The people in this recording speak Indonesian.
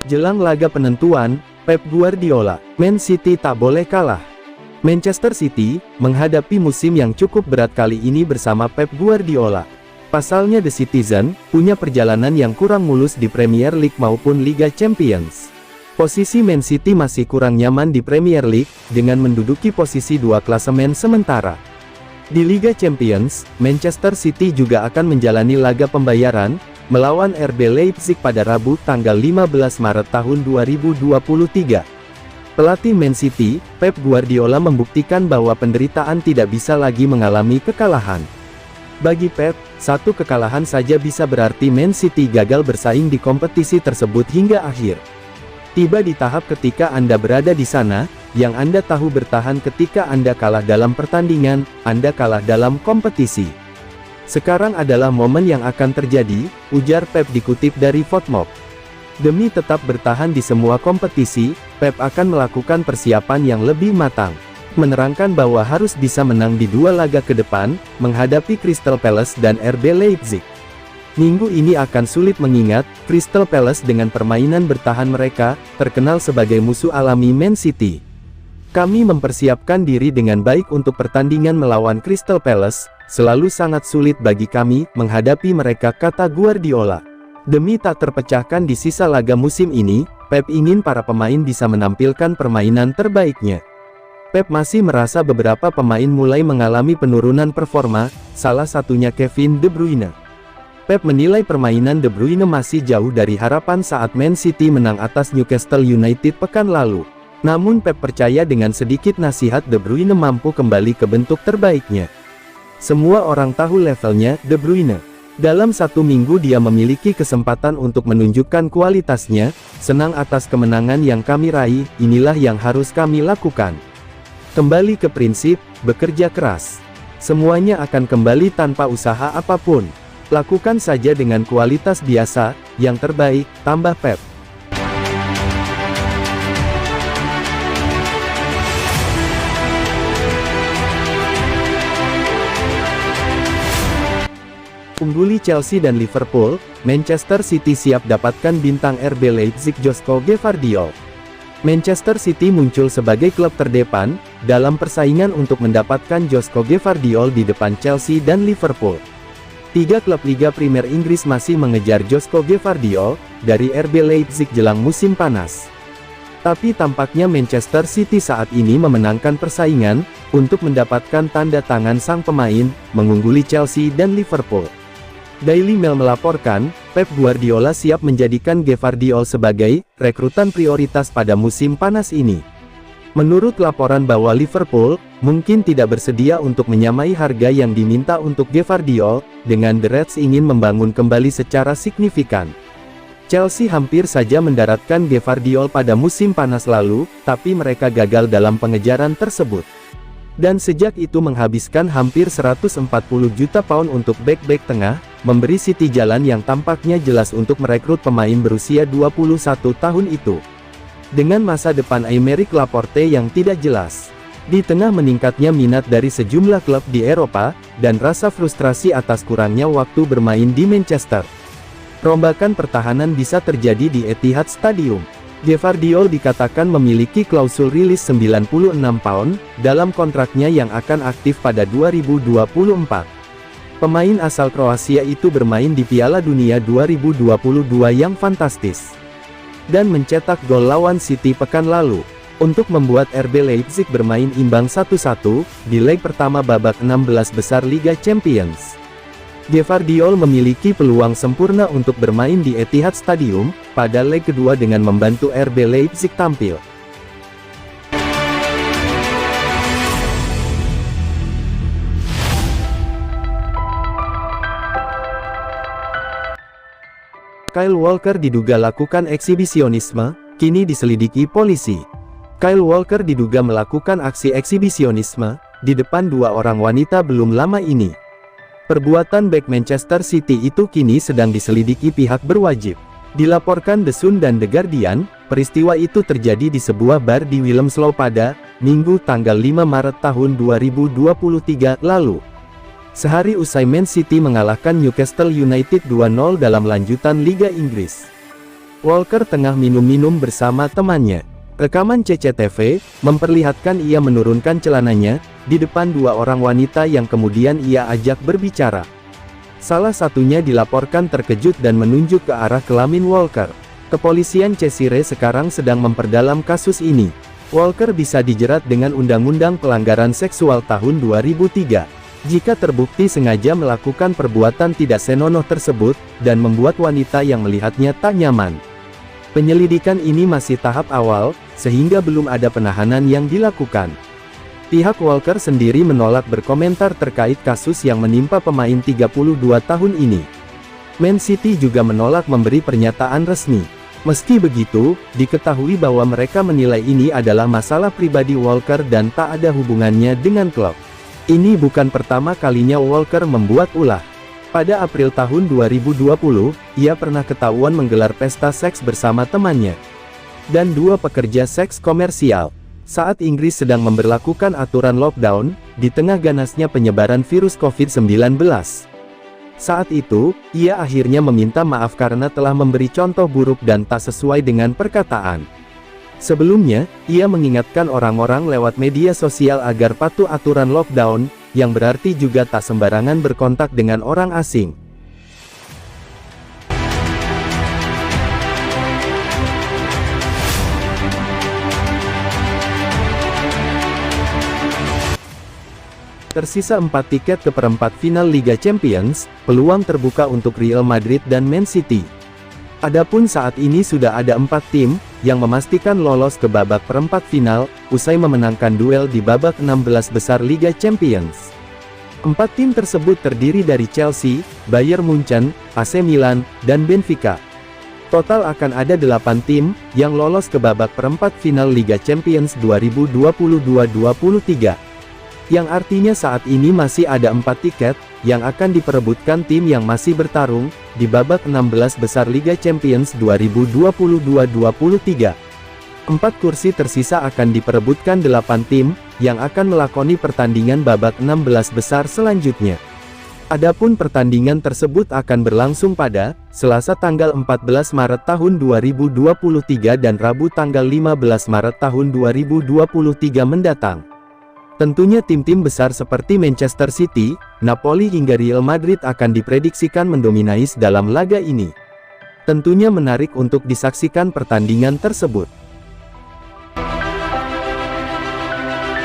Jelang laga penentuan, Pep Guardiola, Man City tak boleh kalah. Manchester City menghadapi musim yang cukup berat kali ini bersama Pep Guardiola. Pasalnya The Citizen punya perjalanan yang kurang mulus di Premier League maupun Liga Champions. Posisi Man City masih kurang nyaman di Premier League dengan menduduki posisi 2 klasemen sementara. Di Liga Champions, Manchester City juga akan menjalani laga pembayaran melawan RB Leipzig pada Rabu tanggal 15 Maret tahun 2023. Pelatih Man City, Pep Guardiola membuktikan bahwa penderitaan tidak bisa lagi mengalami kekalahan. Bagi Pep, satu kekalahan saja bisa berarti Man City gagal bersaing di kompetisi tersebut hingga akhir. Tiba di tahap ketika Anda berada di sana, yang Anda tahu bertahan ketika Anda kalah dalam pertandingan, Anda kalah dalam kompetisi. Sekarang adalah momen yang akan terjadi, ujar Pep dikutip dari FotMob. Demi tetap bertahan di semua kompetisi, Pep akan melakukan persiapan yang lebih matang. Menerangkan bahwa harus bisa menang di 2 laga ke depan, menghadapi Crystal Palace dan RB Leipzig. Minggu ini akan sulit mengingat, Crystal Palace dengan permainan bertahan mereka, terkenal sebagai musuh alami Man City. Kami mempersiapkan diri dengan baik untuk pertandingan melawan Crystal Palace, selalu sangat sulit bagi kami menghadapi mereka, kata Guardiola. Demi tak terpecahkan di sisa laga musim ini, Pep ingin para pemain bisa menampilkan permainan terbaiknya. Pep masih merasa beberapa pemain mulai mengalami penurunan performa, salah satunya Kevin De Bruyne. Pep menilai permainan De Bruyne masih jauh dari harapan saat Man City menang atas Newcastle United pekan lalu. Namun Pep percaya dengan sedikit nasihat De Bruyne mampu kembali ke bentuk terbaiknya. Semua orang tahu levelnya De Bruyne. Dalam 1 minggu dia memiliki kesempatan untuk menunjukkan kualitasnya. Senang atas kemenangan yang kami raih, inilah yang harus kami lakukan. Kembali ke prinsip, bekerja keras. Semuanya akan kembali tanpa usaha apapun. Lakukan saja dengan kualitas biasa, yang terbaik, tambah Pep. Ungguli Chelsea dan Liverpool, Manchester City siap dapatkan bintang RB Leipzig Josko Gvardiol. Manchester City muncul sebagai klub terdepan, dalam persaingan untuk mendapatkan Josko Gvardiol di depan Chelsea dan Liverpool. 3 klub Liga Primer Inggris masih mengejar Josko Gvardiol, dari RB Leipzig jelang musim panas. Tapi tampaknya Manchester City saat ini memenangkan persaingan, untuk mendapatkan tanda tangan sang pemain, mengungguli Chelsea dan Liverpool. Daily Mail melaporkan, Pep Guardiola siap menjadikan Gvardiol sebagai rekrutan prioritas pada musim panas ini. Menurut laporan bahwa Liverpool mungkin tidak bersedia untuk menyamai harga yang diminta untuk Gvardiol, dengan The Reds ingin membangun kembali secara signifikan. Chelsea hampir saja mendaratkan Gvardiol pada musim panas lalu, tapi mereka gagal dalam pengejaran tersebut. Dan sejak itu menghabiskan hampir 140 juta pound untuk bek-bek tengah, memberi City jalan yang tampaknya jelas untuk merekrut pemain berusia 21 tahun itu. Dengan masa depan Aymeric Laporte yang tidak jelas. Di tengah meningkatnya minat dari sejumlah klub di Eropa, dan rasa frustrasi atas kurangnya waktu bermain di Manchester. Rombakan pertahanan bisa terjadi di Etihad Stadium. Gvardiol dikatakan memiliki klausul rilis 96 pound, dalam kontraknya yang akan aktif pada 2024. Pemain asal Kroasia itu bermain di Piala Dunia 2022 yang fantastis. Dan mencetak gol lawan City pekan lalu, untuk membuat RB Leipzig bermain imbang 1-1, di leg pertama babak 16 besar Liga Champions. Gvardiol memiliki peluang sempurna untuk bermain di Etihad Stadium, pada leg kedua dengan membantu RB Leipzig tampil. Kyle Walker diduga lakukan eksibisionisme, kini diselidiki polisi. Kyle Walker diduga melakukan aksi eksibisionisme, di depan 2 orang wanita belum lama ini. Perbuatan bek Manchester City itu kini sedang diselidiki pihak berwajib. Dilaporkan The Sun dan The Guardian, peristiwa itu terjadi di sebuah bar di Wilmslow pada Minggu tanggal 5 Maret tahun 2023 lalu. Sehari usai Man City mengalahkan Newcastle United 2-0 dalam lanjutan Liga Inggris. Walker tengah minum-minum bersama temannya. Rekaman CCTV memperlihatkan ia menurunkan celananya di depan dua orang wanita yang kemudian ia ajak berbicara. Salah satunya dilaporkan terkejut dan menunjuk ke arah kelamin Walker. Kepolisian Cheshire sekarang sedang memperdalam kasus ini. Walker bisa dijerat dengan Undang-Undang Pelanggaran Seksual tahun 2003. Jika terbukti sengaja melakukan perbuatan tidak senonoh tersebut, dan membuat wanita yang melihatnya tak nyaman. Penyelidikan ini masih tahap awal, sehingga belum ada penahanan yang dilakukan. Pihak Walker sendiri menolak berkomentar terkait kasus yang menimpa pemain 32 tahun ini. Man City juga menolak memberi pernyataan resmi. Meski begitu, diketahui bahwa mereka menilai ini adalah masalah pribadi Walker dan tak ada hubungannya dengan klub. Ini bukan pertama kalinya Walker membuat ulah. Pada April tahun 2020, ia pernah ketahuan menggelar pesta seks bersama temannya dan dua pekerja seks komersial. Saat Inggris sedang memberlakukan aturan lockdown, di tengah ganasnya penyebaran virus COVID-19. Saat itu, ia akhirnya meminta maaf karena telah memberi contoh buruk dan tak sesuai dengan perkataan. Sebelumnya, ia mengingatkan orang-orang lewat media sosial agar patuh aturan lockdown, yang berarti juga tak sembarangan berkontak dengan orang asing. Tersisa 4 tiket ke perempat final Liga Champions, peluang terbuka untuk Real Madrid dan Man City. Adapun saat ini sudah ada 4 tim yang memastikan lolos ke babak perempat final, usai memenangkan duel di babak 16 besar Liga Champions. 4 tim tersebut terdiri dari Chelsea, Bayern Munchen, AC Milan, dan Benfica. Total akan ada 8 tim yang lolos ke babak perempat final Liga Champions 2022-23. Yang artinya saat ini masih ada 4 tiket yang akan diperebutkan tim yang masih bertarung di babak 16 besar Liga Champions 2022-23. 4 kursi tersisa akan diperebutkan 8 tim yang akan melakoni pertandingan babak 16 besar selanjutnya. Adapun pertandingan tersebut akan berlangsung pada Selasa tanggal 14 Maret tahun 2023 dan Rabu tanggal 15 Maret tahun 2023 mendatang. Tentunya tim-tim besar seperti Manchester City, Napoli hingga Real Madrid akan diprediksikan mendominasi dalam laga ini. Tentunya menarik untuk disaksikan pertandingan tersebut.